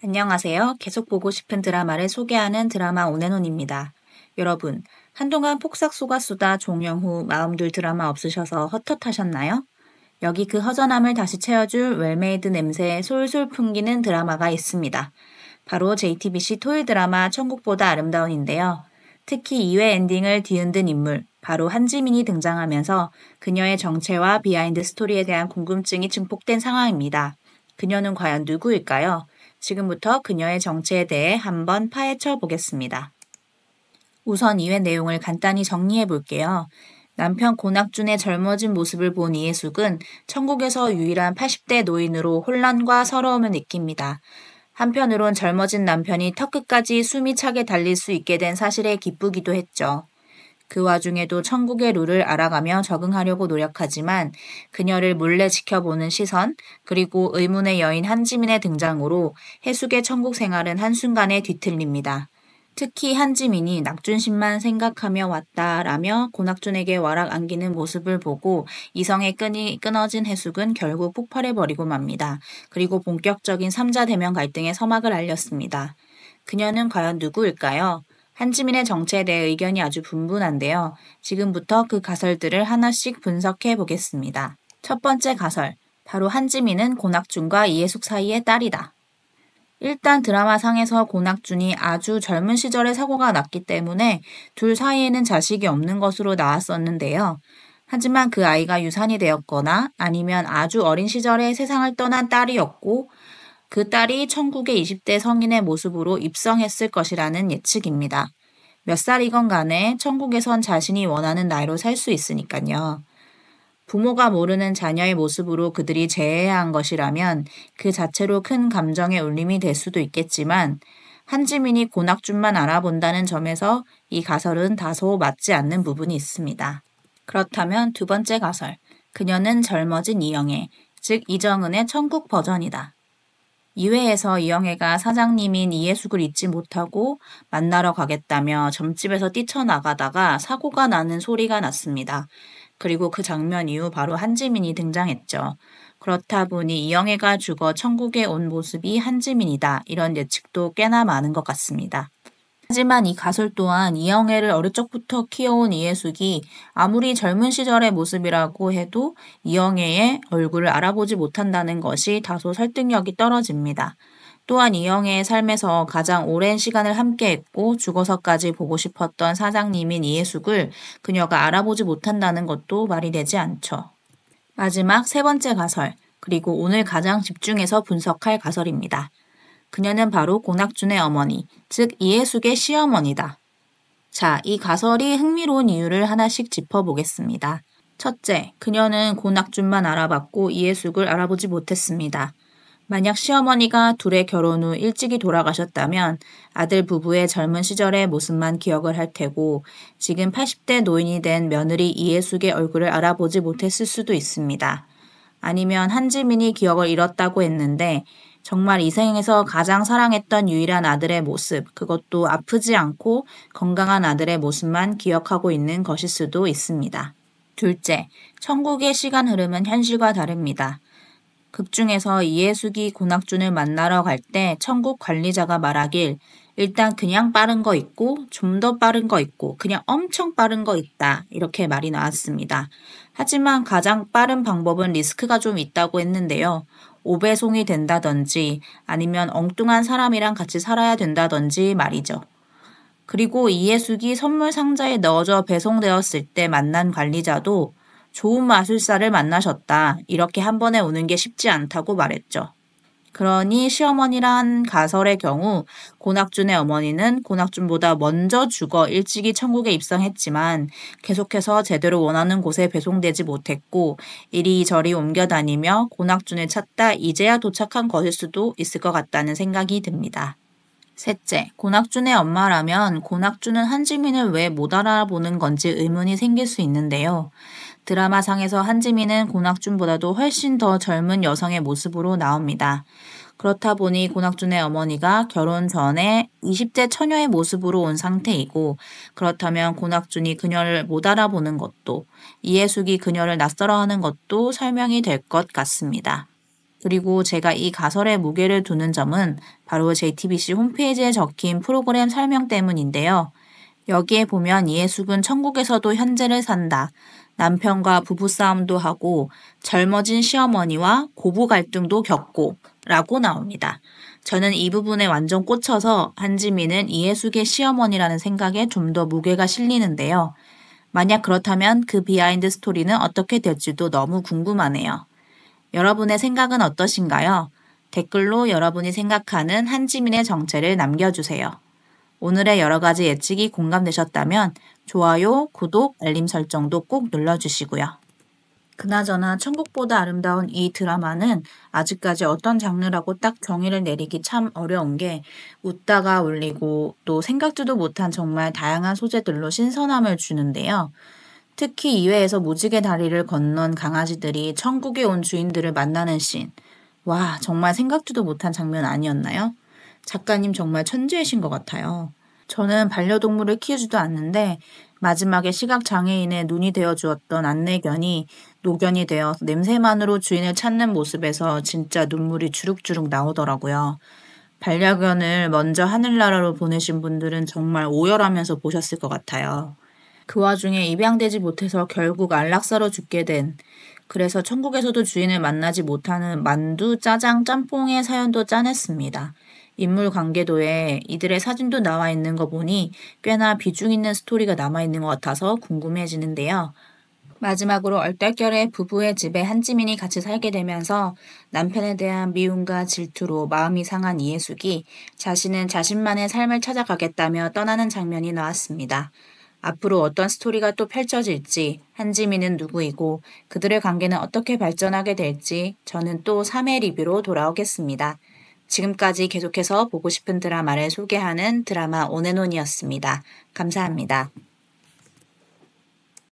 안녕하세요. 계속 보고 싶은 드라마를 소개하는 드라마 온앤온입니다. 여러분, 한동안 폭삭 속았수다 종영 후 마음둘 드라마 없으셔서 헛헛하셨나요? 여기 그 허전함을 다시 채워줄 웰메이드 냄새에 솔솔 풍기는 드라마가 있습니다. 바로 JTBC 토요일 드라마 천국보다 아름다운인데요. 특히 2회 엔딩을 뒤흔든 인물, 바로 한지민이 등장하면서 그녀의 정체와 비하인드 스토리에 대한 궁금증이 증폭된 상황입니다. 그녀는 과연 누구일까요? 지금부터 그녀의 정체에 대해 한번 파헤쳐 보겠습니다. 우선 2회 내용을 간단히 정리해 볼게요. 남편 고낙준의 젊어진 모습을 본 이해숙은 천국에서 유일한 80대 노인으로 혼란과 서러움을 느낍니다. 한편으론 젊어진 남편이 턱끝까지 숨이 차게 달릴 수 있게 된 사실에 기쁘기도 했죠. 그 와중에도 천국의 룰을 알아가며 적응하려고 노력하지만 그녀를 몰래 지켜보는 시선, 그리고 의문의 여인 한지민의 등장으로 해숙의 천국 생활은 한순간에 뒤틀립니다. 특히 한지민이 낙준신만 생각하며 왔다라며 고낙준에게 와락 안기는 모습을 보고 이성의 끈이 끊어진 해숙은 결국 폭발해버리고 맙니다. 그리고 본격적인 3자 대면 갈등의 서막을 알렸습니다. 그녀는 과연 누구일까요? 한지민의 정체에 대해 의견이 아주 분분한데요. 지금부터 그 가설들을 하나씩 분석해 보겠습니다. 첫 번째 가설, 바로 한지민은 고낙준과 이해숙 사이의 딸이다. 일단 드라마상에서 고낙준이 아주 젊은 시절에 사고가 났기 때문에 둘 사이에는 자식이 없는 것으로 나왔었는데요. 하지만 그 아이가 유산이 되었거나 아니면 아주 어린 시절에 세상을 떠난 딸이었고 그 딸이 천국의 20대 성인의 모습으로 입성했을 것이라는 예측입니다. 몇 살이건 간에 천국에선 자신이 원하는 나이로 살 수 있으니까요. 부모가 모르는 자녀의 모습으로 그들이 재해야 한 것이라면 그 자체로 큰 감정의 울림이 될 수도 있겠지만 한지민이 고낙준만 알아본다는 점에서 이 가설은 다소 맞지 않는 부분이 있습니다. 그렇다면 두 번째 가설, 그녀는 젊어진 이영애, 즉 이정은의 천국 버전이다. 2회에서 이영애가 사장님인 이해숙을 잊지 못하고 만나러 가겠다며 점집에서 뛰쳐나가다가 사고가 나는 소리가 났습니다. 그리고 그 장면 이후 바로 한지민이 등장했죠. 그렇다 보니 이영애가 죽어 천국에 온 모습이 한지민이다. 이런 예측도 꽤나 많은 것 같습니다. 하지만 이 가설 또한 이영애를 어릴 적부터 키워온 이해숙이 아무리 젊은 시절의 모습이라고 해도 이영애의 얼굴을 알아보지 못한다는 것이 다소 설득력이 떨어집니다. 또한 이영애의 삶에서 가장 오랜 시간을 함께했고 죽어서까지 보고 싶었던 사장님인 이해숙을 그녀가 알아보지 못한다는 것도 말이 되지 않죠. 마지막 세 번째 가설, 그리고 오늘 가장 집중해서 분석할 가설입니다. 그녀는 바로 고낙준의 어머니, 즉 이해숙의 시어머니다. 자, 이 가설이 흥미로운 이유를 하나씩 짚어보겠습니다. 첫째, 그녀는 고낙준만 알아봤고 이해숙을 알아보지 못했습니다. 만약 시어머니가 둘의 결혼 후 일찍이 돌아가셨다면 아들 부부의 젊은 시절의 모습만 기억을 할 테고 지금 80대 노인이 된 며느리 이해숙의 얼굴을 알아보지 못했을 수도 있습니다. 아니면 한지민이 기억을 잃었다고 했는데 정말 이 생에서 가장 사랑했던 유일한 아들의 모습, 그것도 아프지 않고 건강한 아들의 모습만 기억하고 있는 것일 수도 있습니다. 둘째, 천국의 시간 흐름은 현실과 다릅니다. 극 중에서 이해숙이 고낙준을 만나러 갈 때 천국 관리자가 말하길 일단 그냥 빠른 거 있고 좀 더 빠른 거 있고 그냥 엄청 빠른 거 있다 이렇게 말이 나왔습니다. 하지만 가장 빠른 방법은 리스크가 좀 있다고 했는데요. 5배송이 된다든지 아니면 엉뚱한 사람이랑 같이 살아야 된다든지 말이죠. 그리고 이해숙이 선물 상자에 넣어져 배송되었을 때 만난 관리자도 좋은 마술사를 만나셨다. 이렇게 한 번에 오는 게 쉽지 않다고 말했죠. 그러니 시어머니란 가설의 경우 고낙준의 어머니는 고낙준보다 먼저 죽어 일찍이 천국에 입성했지만 계속해서 제대로 원하는 곳에 배송되지 못했고 이리저리 옮겨 다니며 고낙준을 찾다 이제야 도착한 것일 수도 있을 것 같다는 생각이 듭니다. 셋째, 고낙준의 엄마라면 고낙준은 한지민을 왜 못 알아보는 건지 의문이 생길 수 있는데요. 드라마상에서 한지민은 고낙준보다도 훨씬 더 젊은 여성의 모습으로 나옵니다. 그렇다 보니 고낙준의 어머니가 결혼 전에 20대 처녀의 모습으로 온 상태이고 그렇다면 고낙준이 그녀를 못 알아보는 것도 이해숙이 그녀를 낯설어하는 것도 설명이 될 것 같습니다. 그리고 제가 이 가설에 무게를 두는 점은 바로 JTBC 홈페이지에 적힌 프로그램 설명 때문인데요. 여기에 보면 이해숙은 천국에서도 현재를 산다. 남편과 부부싸움도 하고 젊어진 시어머니와 고부 갈등도 겪고 라고 나옵니다. 저는 이 부분에 완전 꽂혀서 한지민은 이해숙의 시어머니라는 생각에 좀 더 무게가 실리는데요. 만약 그렇다면 그 비하인드 스토리는 어떻게 될지도 너무 궁금하네요. 여러분의 생각은 어떠신가요? 댓글로 여러분이 생각하는 한지민의 정체를 남겨주세요. 오늘의 여러 가지 예측이 공감되셨다면 좋아요, 구독, 알림 설정도 꼭 눌러주시고요. 그나저나 천국보다 아름다운 이 드라마는 아직까지 어떤 장르라고 딱 정의를 내리기 참 어려운 게 웃다가 울리고 또 생각지도 못한 정말 다양한 소재들로 신선함을 주는데요. 특히 2회에서 무지개 다리를 건넌 강아지들이 천국에 온 주인들을 만나는 씬. 와, 정말 생각지도 못한 장면 아니었나요? 작가님 정말 천재이신 것 같아요. 저는 반려동물을 키우지도 않는데 마지막에 시각장애인의 눈이 되어 주었던 안내견이 노견이 되어 냄새만으로 주인을 찾는 모습에서 진짜 눈물이 주룩주룩 나오더라고요. 반려견을 먼저 하늘나라로 보내신 분들은 정말 오열하면서 보셨을 것 같아요. 그 와중에 입양되지 못해서 결국 안락사로 죽게 된, 그래서 천국에서도 주인을 만나지 못하는 만두, 짜장, 짬뽕의 사연도 짠했습니다. 인물 관계도에 이들의 사진도 나와 있는 거 보니 꽤나 비중 있는 스토리가 남아 있는 것 같아서 궁금해지는데요. 마지막으로 얼떨결에 부부의 집에 한지민이 같이 살게 되면서 남편에 대한 미움과 질투로 마음이 상한 이해숙이 자신은 자신만의 삶을 찾아가겠다며 떠나는 장면이 나왔습니다. 앞으로 어떤 스토리가 또 펼쳐질지, 한지민은 누구이고 그들의 관계는 어떻게 발전하게 될지 저는 또 3회 리뷰로 돌아오겠습니다. 지금까지 계속해서 보고 싶은 드라마를 소개하는 드라마 온앤온이었습니다. 감사합니다.